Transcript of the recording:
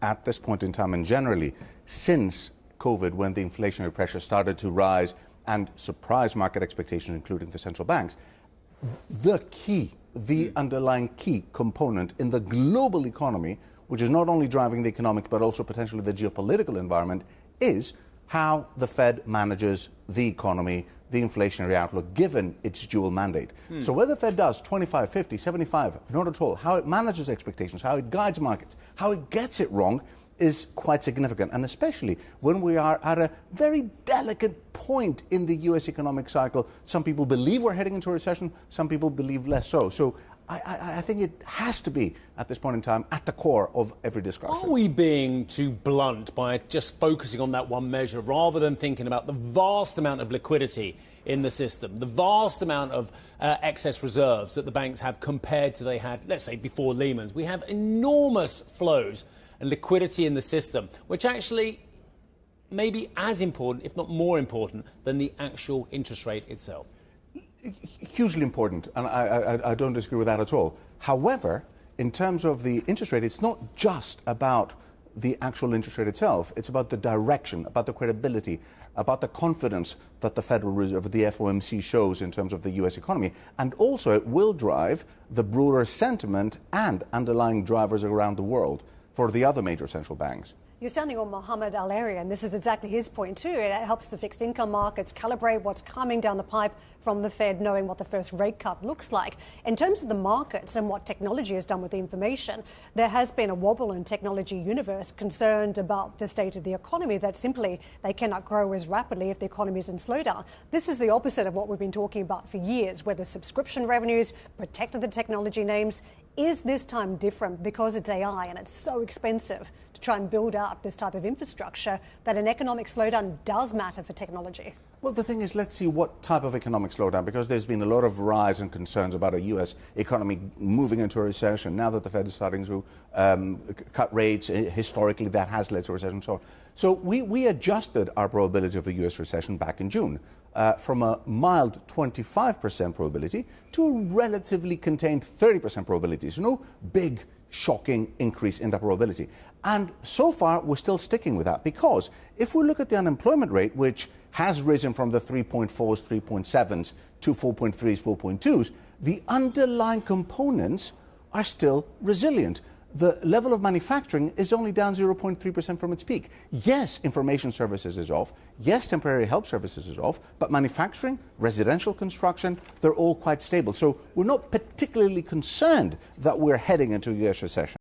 at this point in time, and generally since COVID, when the inflationary pressure started to rise and surprise market expectations, including the central banks, the underlying key component in the global economy, which is not only driving the economic but also potentially the geopolitical environment, is how the Fed manages the economy, the inflationary outlook, given its dual mandate. So whether the Fed does 25, 50, 75, not at all, how it manages expectations, how it guides markets, how it gets it wrong is quite significant, and especially when we are at a very delicate point in the U.S. economic cycle. Some people believe we're heading into a recession, some people believe less so. So I think it has to be, at this point in time, at the core of every discussion. Are we being too blunt by just focusing on that one measure rather than thinking about the vast amount of liquidity in the system, the vast amount of excess reserves that the banks have compared to they had, let's say, before Lehman's? We have enormous flows and liquidity in the system, which actually may be as important, if not more important, than the actual interest rate itself. Hugely important, and I don't disagree with that at all. However, in terms of the interest rate, it's not just about the actual interest rate itself. It's about the direction, about the credibility, about the confidence that the Federal Reserve, the FOMC, shows in terms of the U.S. economy. And also it will drive the broader sentiment and underlying drivers around the world for the other major central banks. You're sounding on Mohamed Al-Arian, and this is exactly his point too. It helps the fixed income markets calibrate what's coming down the pipe from the Fed, knowing what the first rate cut looks like. In terms of the markets and what technology has done with the information, there has been a wobble in technology universe concerned about the state of the economy, that simply they cannot grow as rapidly if the economy is in slowdown. This is the opposite of what we've been talking about for years, where the subscription revenues protected the technology names. Is this time different because it's AI and it's so expensive to try and build out this type of infrastructure that an economic slowdown does matter for technology? Well, the thing is, let's see what type of economic slowdown, because there's been a lot of rise and concerns about a U.S. economy moving into a recession. Now that the Fed is starting to cut rates, historically that has led to a recession. So we adjusted our probability of a U.S. recession back in June from a mild 25% probability to a relatively contained 30% probability. So no big, shocking increase in that probability. And so far, we're still sticking with that, because if we look at the unemployment rate, which has risen from the 3.4s, 3.7s to 4.3s, 4.2s, the underlying components are still resilient. The level of manufacturing is only down 0.3% from its peak. Yes, information services is off. Yes, temporary help services is off. But manufacturing, residential construction, they're all quite stable. So we're not particularly concerned that we're heading into a U.S. recession.